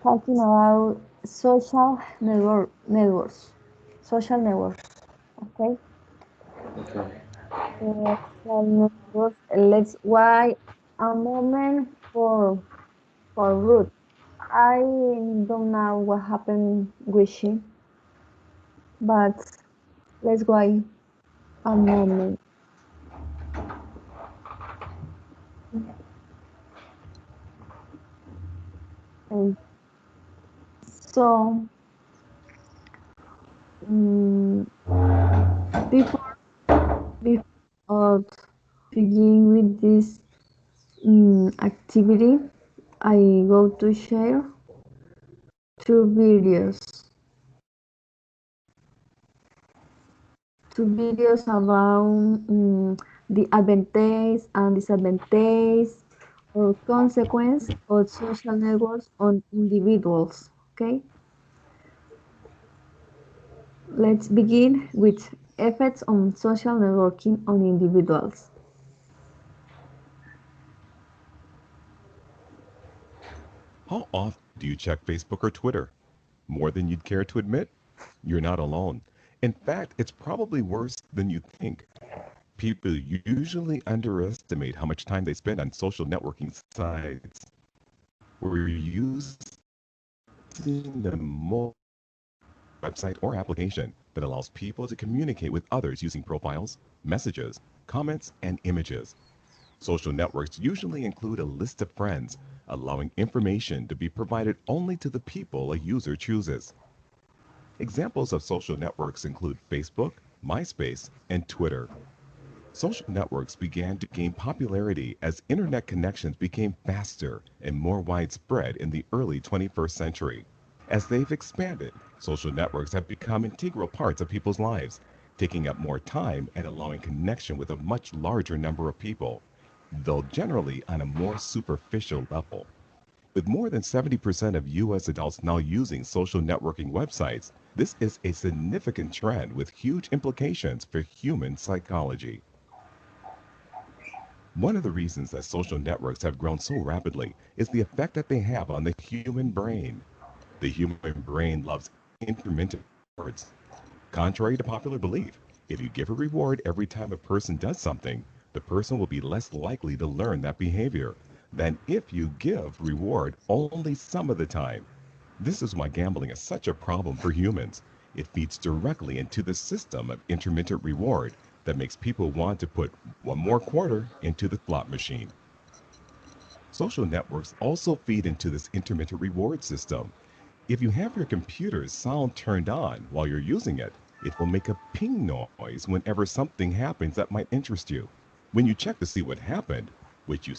talking about social networks. Okay, Okay. social networks. Let's wait a moment for Ruth. I don't know what happened with she, but let's wait a moment. And so, mm before before begin with this activity, I go to share two videos. Two videos about the advantage and disadvantage or consequence of social networks on individuals. Okay, let's begin with effects on social networking on individuals. How often do you check Facebook or Twitter? More than you'd care to admit? You're not alone. In fact, it's probably worse than you think. People usually underestimate how much time they spend on social networking sites. We're using the website or application that allows people to communicate with others using profiles, messages, comments, and images. Social networks usually include a list of friends, allowing information to be provided only to the people a user chooses. Examples of social networks include Facebook, MySpace, and Twitter. Social networks began to gain popularity as internet connections became faster and more widespread in the early 21st century. As they've expanded, social networks have become integral parts of people's lives, taking up more time and allowing connection with a much larger number of people, though generally on a more superficial level. With more than 70% of US adults now using social networking websites, this is a significant trend with huge implications for human psychology. One of the reasons that social networks have grown so rapidly is the effect that they have on the human brain. The human brain loves intermittent rewards. Contrary to popular belief, if you give a reward every time a person does something, the person will be less likely to learn that behavior than if you give reward only some of the time. This is why gambling is such a problem for humans. It feeds directly into the system of intermittent reward that makes people want to put one more quarter into the slot machine. Social networks also feed into this intermittent reward system. If you have your computer's sound turned on while you're using it, it will make a ping noise whenever something happens that might interest you. When you check to see what happened, which you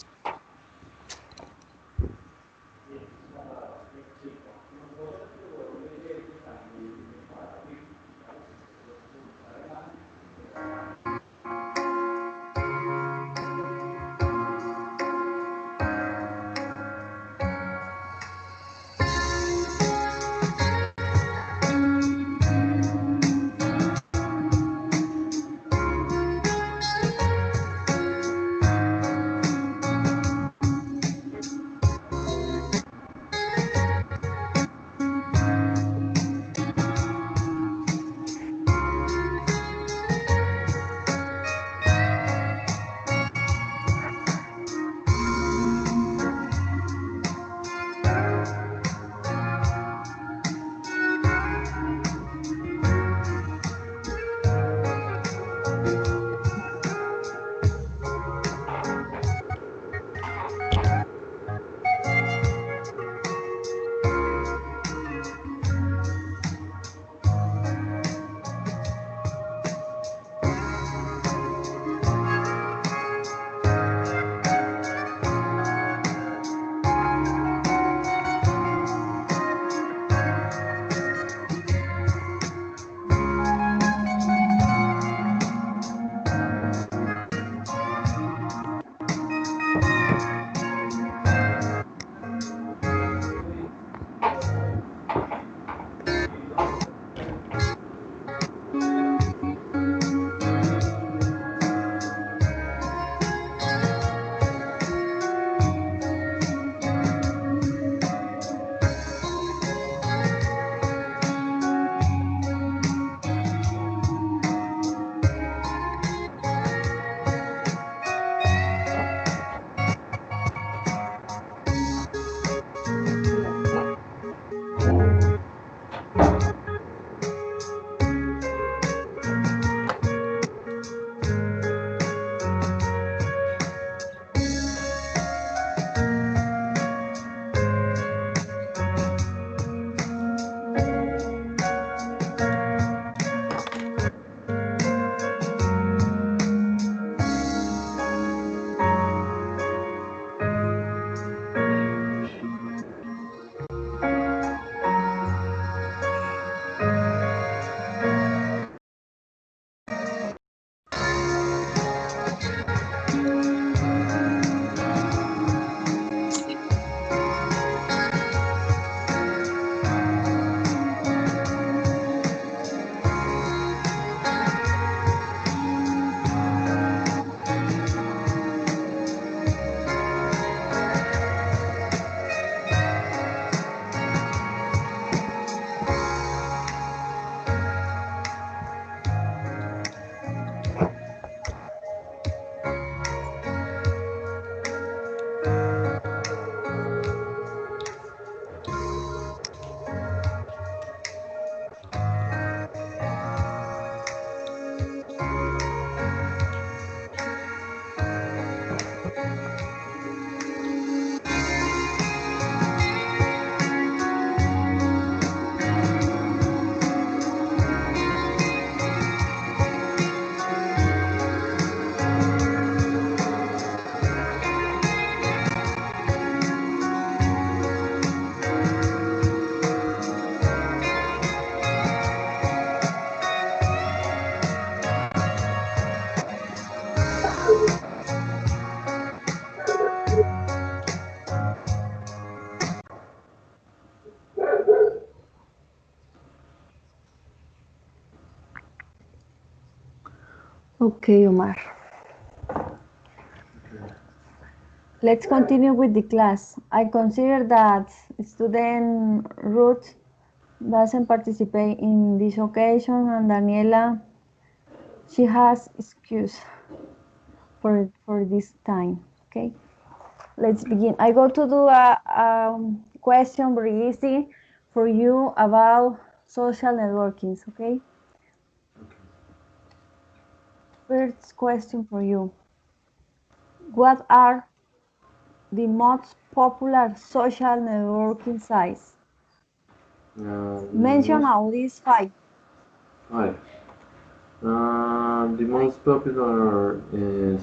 Okay, Omar. Okay. Let's continue with the class. I consider that student Ruth doesn't participate in this occasion, and Daniela, she has excuse for this time. Okay, let's begin. I go to do a question very easy for you about social networkings. Okay, Okay. first question for you. What are the most popular social networking sites? Mention Most at least five. five. The most popular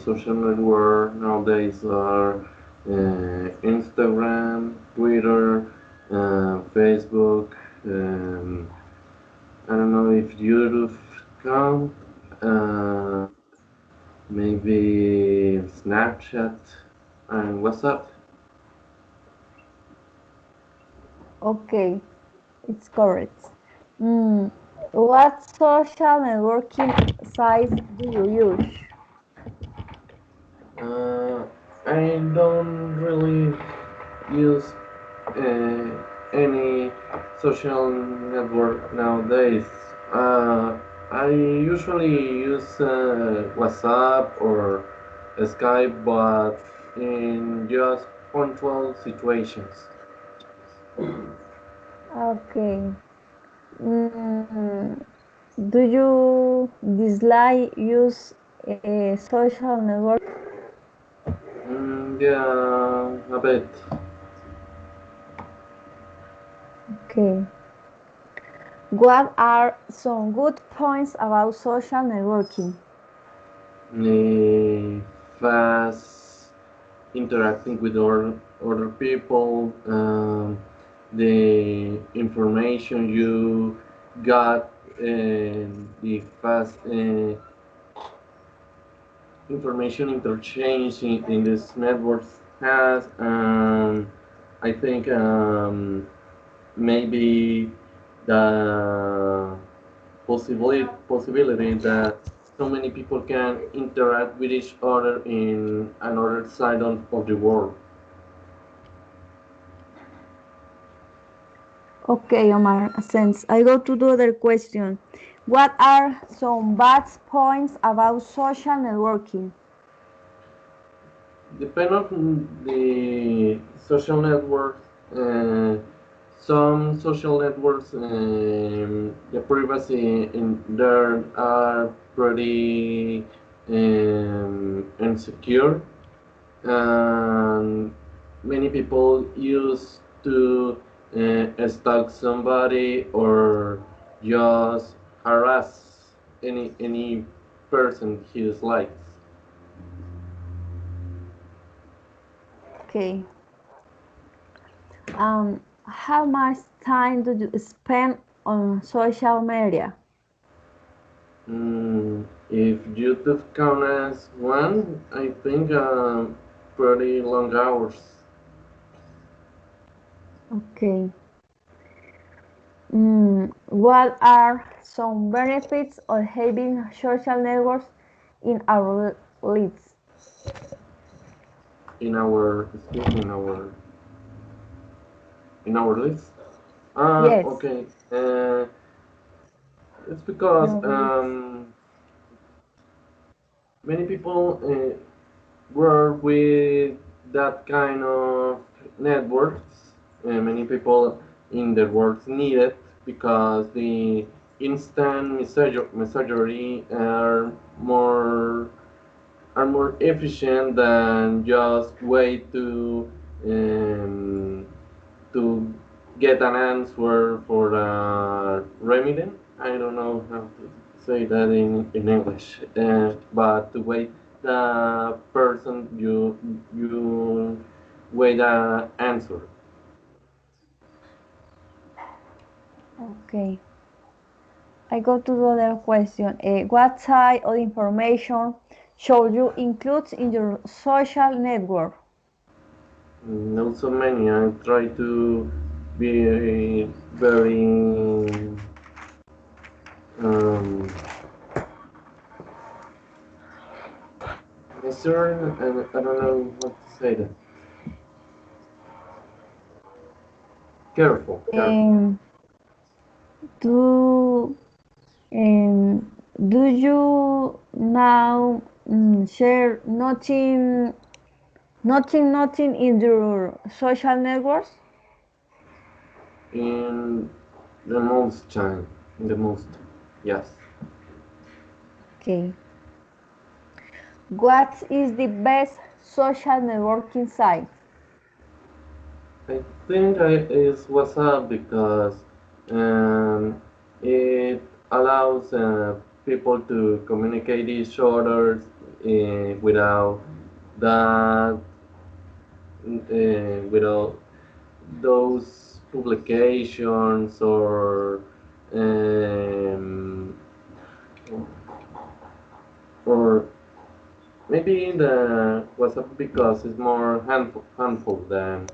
social network nowadays are Instagram, Twitter, Facebook. I don't know if YouTube count. Uh, Maybe Snapchat and WhatsApp. Okay, it's correct. Mm, what social networking sites do you use? Uh, I don't really use any social network nowadays. I usually use WhatsApp or Skype, but in just punctual situations. Okay. Mm, do you dislike use a social network? Yeah, a bit. Okay. What are some good points about social networking? Fast interacting with other people, the information you got, and the fast information interchange in this networks has. I think maybe the possibility that so many people can interact with each other in another side of the world. Okay, Omar, since I go to the other question. What are some bad points about social networking? Depend on the social networks. Some social networks, the privacy in there are pretty insecure, and many people use to stalk somebody or just harass any person he dislikes. Okay. How much time do you spend on social media? If YouTube count as one, I think pretty long hours. Okay. What are some benefits of having social networks in our lives? In our, excuse me, in our list. Yes, Okay. It's because in our lives. many people work with that kind of networks. Many people in the world need it because the instant messagery are more efficient than just wait um, to get an answer for a remedy. I don't know how to say that in English, but to wait the person you wait the answer. Okay. I go to the other question. What type of information should you include in your social network? Not so many. I try to be very um, concern, and I don't know how to say that. Careful, careful. Um, do do you now share nothing in your social networks? In the most time, in the most, yes. Okay. What is the best social networking site? I think it's WhatsApp because um, it allows people to communicate each other without that, without those publications um, or maybe the WhatsApp because it's more handful than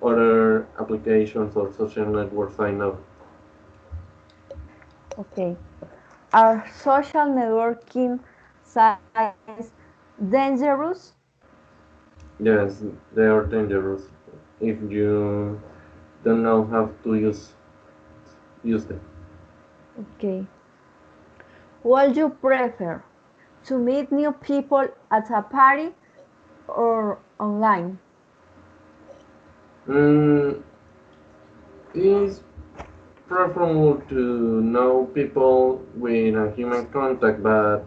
other applications or social networks I know. Okay. Are social networking sites dangerous? Yes, they are dangerous if you don't know how to use them. Okay. Would you prefer to meet new people at a party or online? Mm, it's preferable to know people with a human contact, but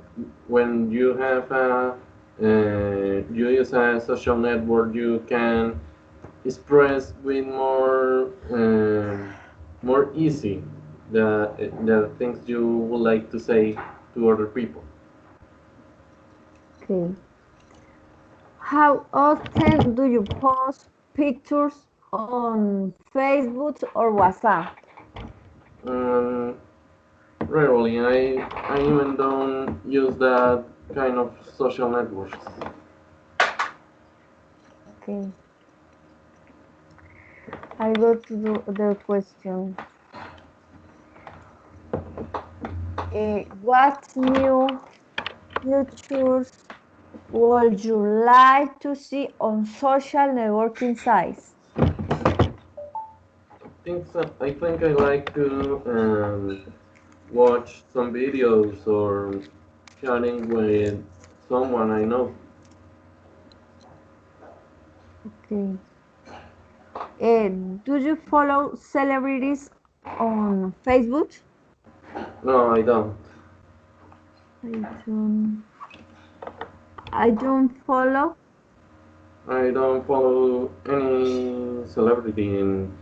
when you have you use a social network, you can express with more easy the things you would like to say to other people. Okay. How often do you post pictures on Facebook or WhatsApp? Um, Rarely, I even don't use that kind of social networks. Okay. I go to the other question. What new features would you like to see on social networking sites? I think I like to watch some videos or chatting with someone I know. Okay. Do you follow celebrities on Facebook? No, I don't. I don't. I don't follow. I don't follow any celebrity in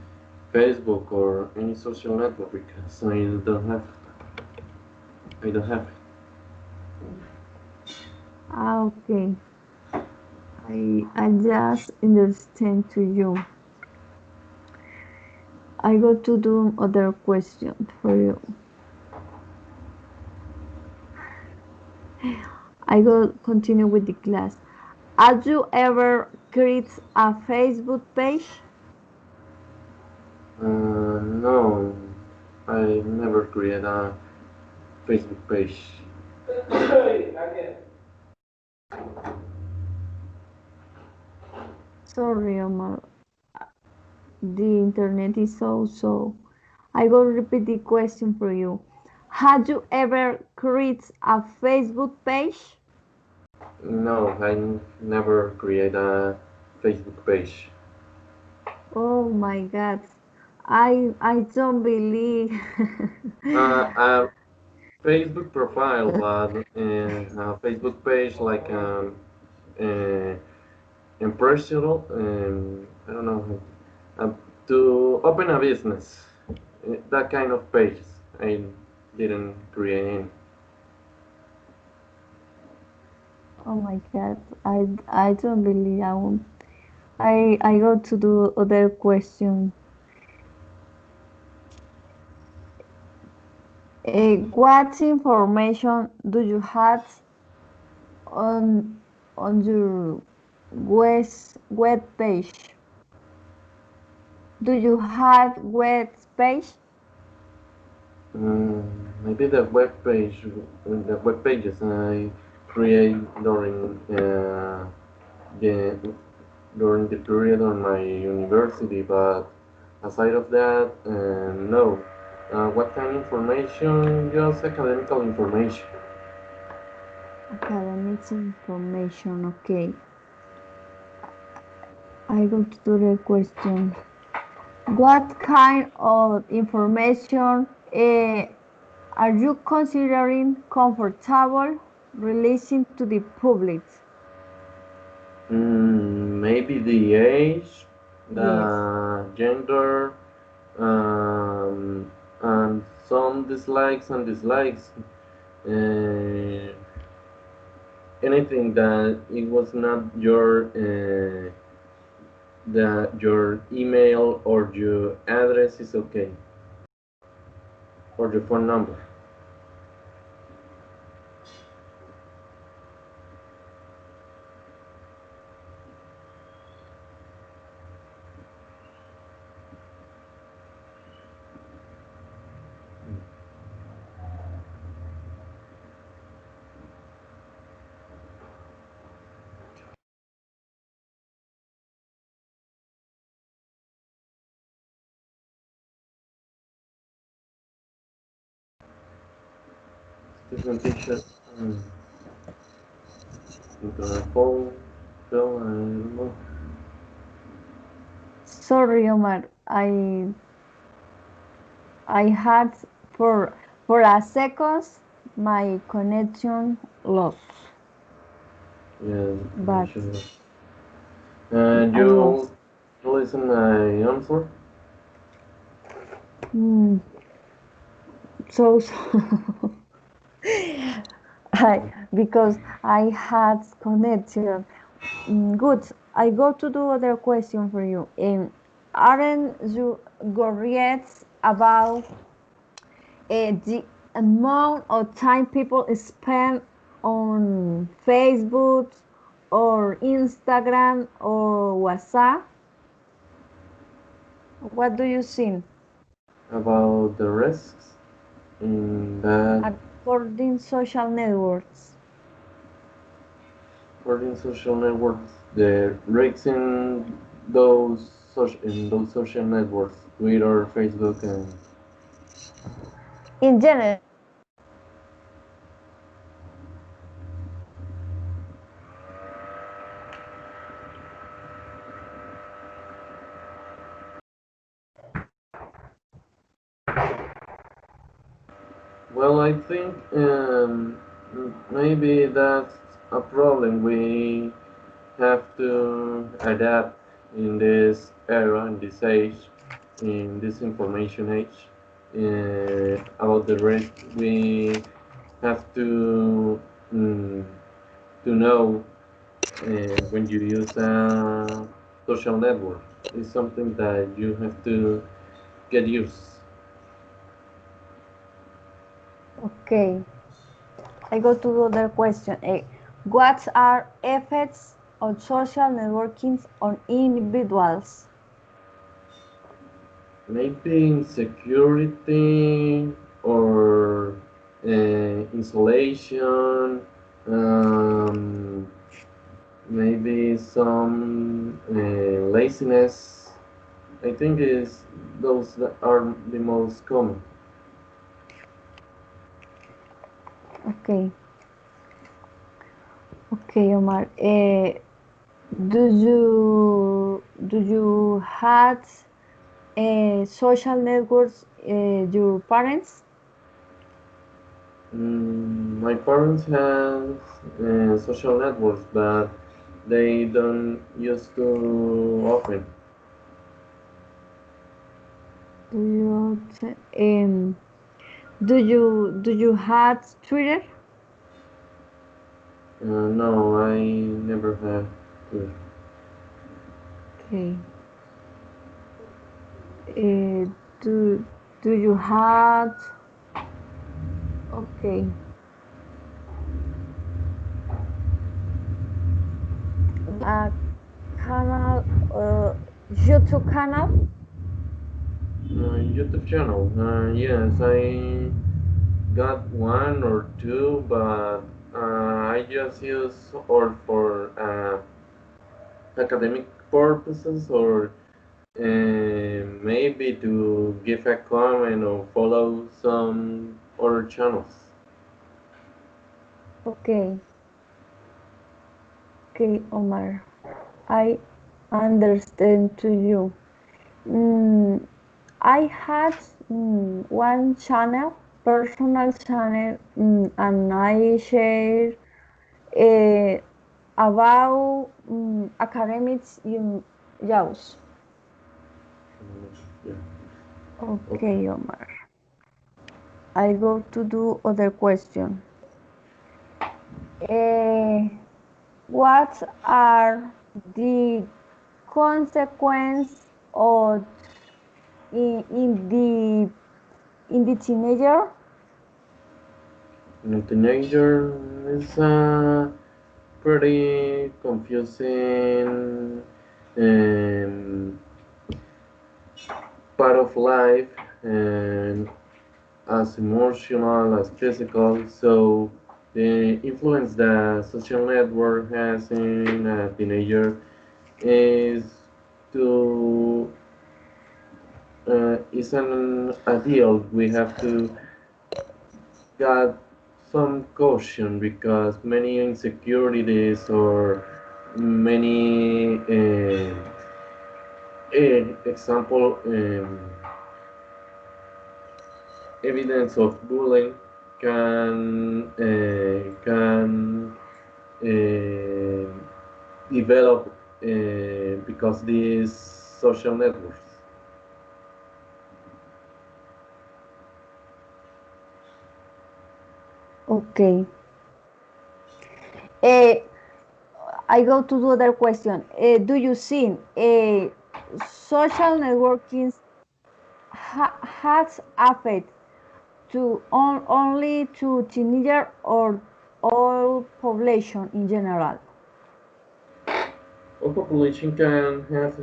Facebook or any social network because I don't have it. Ah, okay. I just understand to you. I go to do other question for you. I go continue with the class. Have you ever create a Facebook page? No, I never create a Facebook page. Sorry, Omar. The internet is so. I will repeat the question for you. Had you ever create a Facebook page? No, I never create a Facebook page. Oh my God. I don't believe. A Facebook profile, but a Facebook page like uh, impersonal. I don't know. To open a business, that kind of pages. I didn't create any. Oh my God. I don't believe I won't. I go to the other question. What information do you have on your web page? Do you have web page? Maybe the web pages I create the during the period on my university. But aside of that, no. What kind of information? Just academical information. Academics information. Okay. I go to the question. What kind of information are you considering comfortable releasing to the public? Maybe the age, Yes. the gender, and some dislikes and dislikes. Uh, Anything that it was not your email or your address is okay, or your phone number. Different teacher. Mm, into a phone, so I don't know. Sorry, Omar. I had for for a second my connection lost, Yeah, but sure. And I you lost. listen I answer Hmm. So I because I had connection. Good. I go to the other question for you. Aren't you worried about the amount of time people spend on Facebook or Instagram or WhatsApp? What do you think? about the risks in that According social networks. in social networks, the risks in those social networks, Twitter, Facebook, and In general, well, I think maybe that's a problem. We have to adapt in this era, in this age, in this information age. About the risk, we have mm, to know when you use a social network. It's something that you have to get used. okay. I go to the other question. What are effects of social networking on individuals? Maybe insecurity or insulation, um, maybe some laziness. I think is those that are the most common. Okay, okay, Omar. Do you had social networks your parents? My parents have social networks, but they don't use to often. Do you do you had Twitter? No, I never have. To. Okay. Uh, do do you had okay a canal YouTube canal? YouTube channel. Yes, I got one or two, but I just use or for academic purposes or maybe to give a comment or follow some other channels. Okay, okay, Omar. I understand to you. Mm, I had one channel, personal channel, and I share uh, about academics in JAWS. Yeah. Okay. Okay, Omar. I go to do other question. Uh, what are the consequences of in the teenager? And a teenager is pretty confusing um, part of life and as emotional as physical. So the influence that social network has in a teenager is to is an ideal. We have to got some caution because many insecurities or many example evidence of bullying can develop because these social networks. Okay. Uh, I go to the other question. Do you think social networking has affect to only to teenager or all population in general? All population can have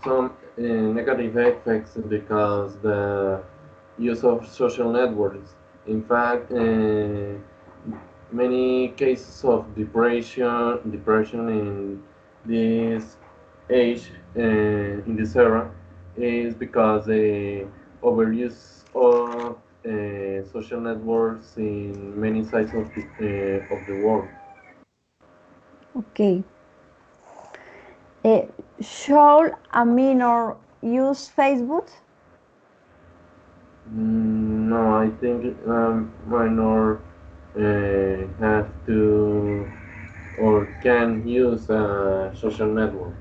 some negative effects because the use of social networks. In fact, many cases of depression in this age, in this era, is because the overuse of social networks in many sides of the world. Okay. Uh, should a minor use Facebook? No, I think minor have to or can use a social network.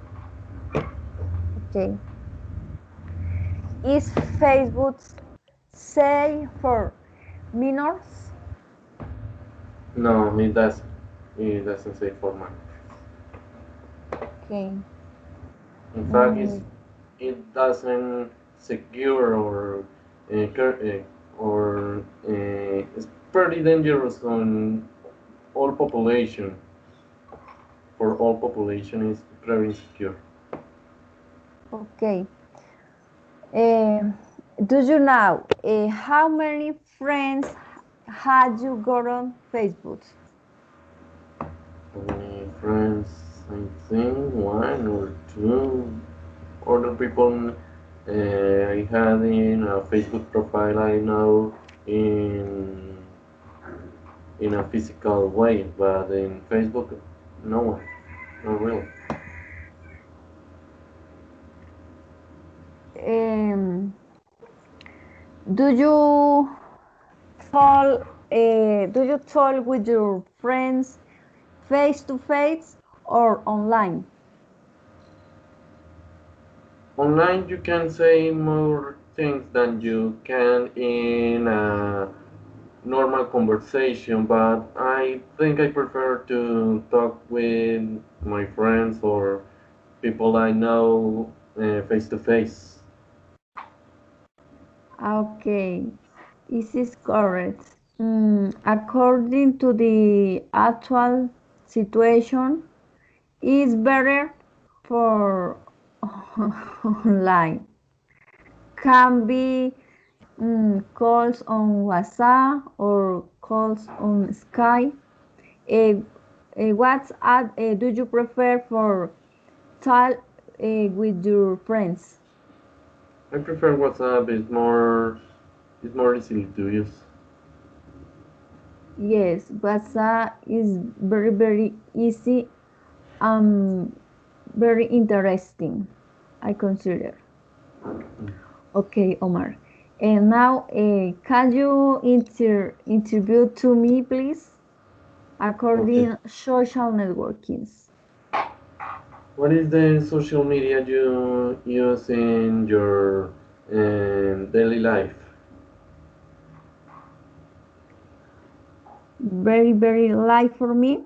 Okay. Is Facebook safe for minors? No, it doesn't. It doesn't say format. Okay. In fact, Mm, it doesn't secure or it's pretty dangerous on all population. For all population, is very insecure. okay. Uh, do you know how many friends had you got on Facebook? Friends, I think one or two other people I had in a Facebook profile I know in in a physical way, but in Facebook, no one, not really. Um, do you talk with your friends face to face or online? Online, you can say more things than you can in a normal conversation, but I think I prefer to talk with my friends or people I know face to face. Okay, this is correct. According to the actual situation, it's better for online. Can be calls on WhatsApp or calls on Skype. Uh, WhatsApp do you prefer for talk with your friends? I prefer WhatsApp. It's more easy to use. Yes, WhatsApp is very, very easy and very interesting, I consider. Okay, Omar. And now, can you interview to me, please? Okay. According social networkings. What is the social media you use in your daily life? Very, very light for me.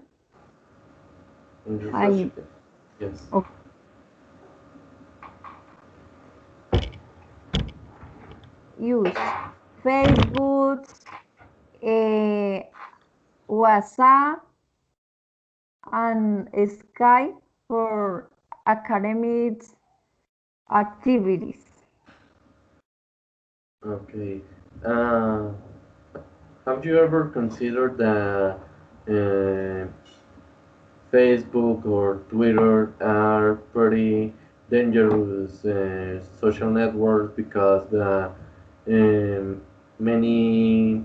In your social, I yes. o- use Facebook, eh, WhatsApp, and Skype for academic activities. Okay. Uh, have you ever considered that Facebook or Twitter are pretty dangerous social networks because the um, many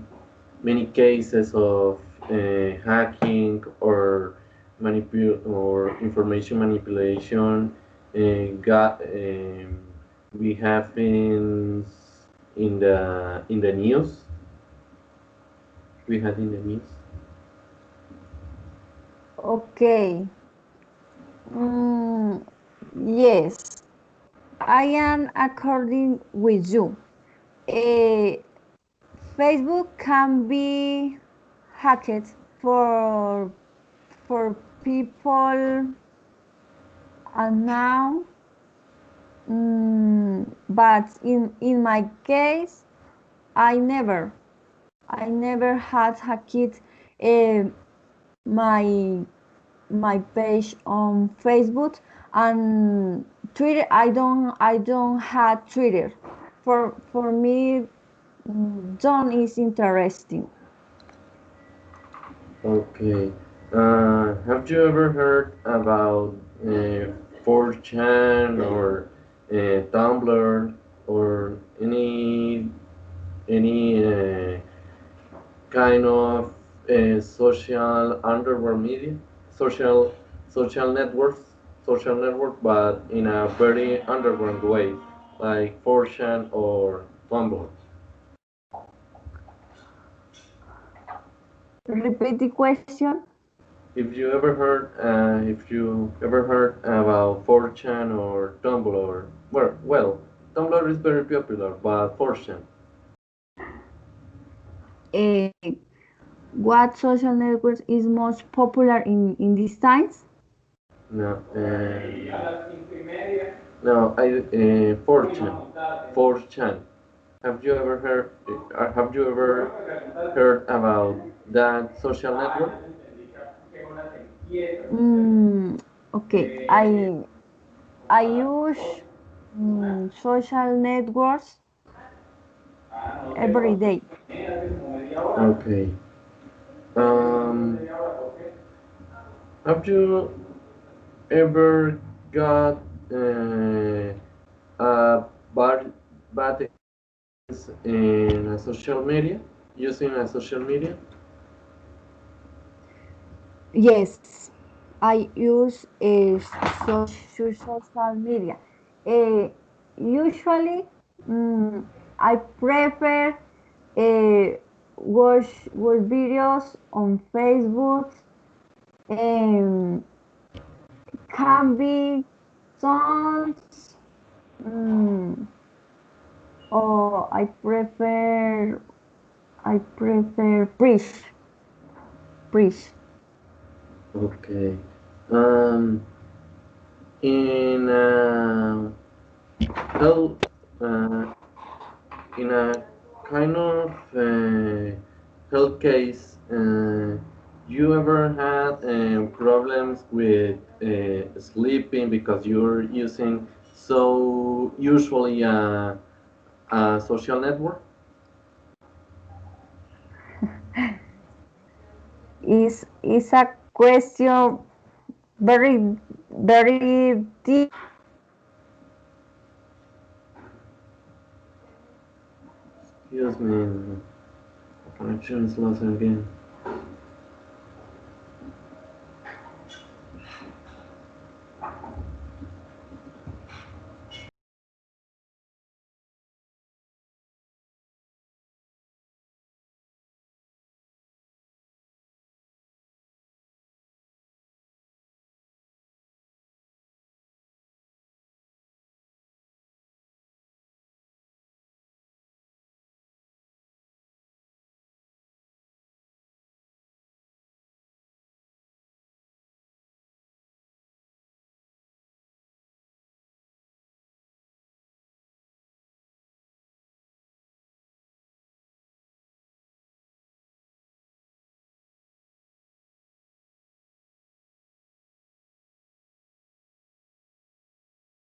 many cases of hacking or information manipulation got we have in the news we had in the news. Okay. Mm, yes, I am according with you. Eh, Facebook can be hacked for for people and now, but in my case, I never had hacked uh, my my page on Facebook and Twitter. I don't have Twitter. For me, John is interesting. Okay. Have you ever heard about 4chan or Tumblr or any kind of social underwear media, social social networks, social network, but in a very underground way, like 4chan or Tumblr. Repeat the question. If you ever heard about 4chan or Tumblr, well, Tumblr is very popular, but 4chan, Uh, what social network is most popular in these times? no, no, 4chan, 4chan. Have you ever heard about that social network? Mm, okay, I use social networks every day. Okay. Um, have you ever got a bad bad experience in a social media using a social media? Yes, I use social media. Uh, Usually, mm, I prefer watch videos on Facebook. Um, can be songs, mm, or I prefer preach. Okay. Um, in a health, uh, in a kind of health case, you ever had problems with sleeping because you're using so usually a social network? is a question very deep. Excuse me, connection is lost again.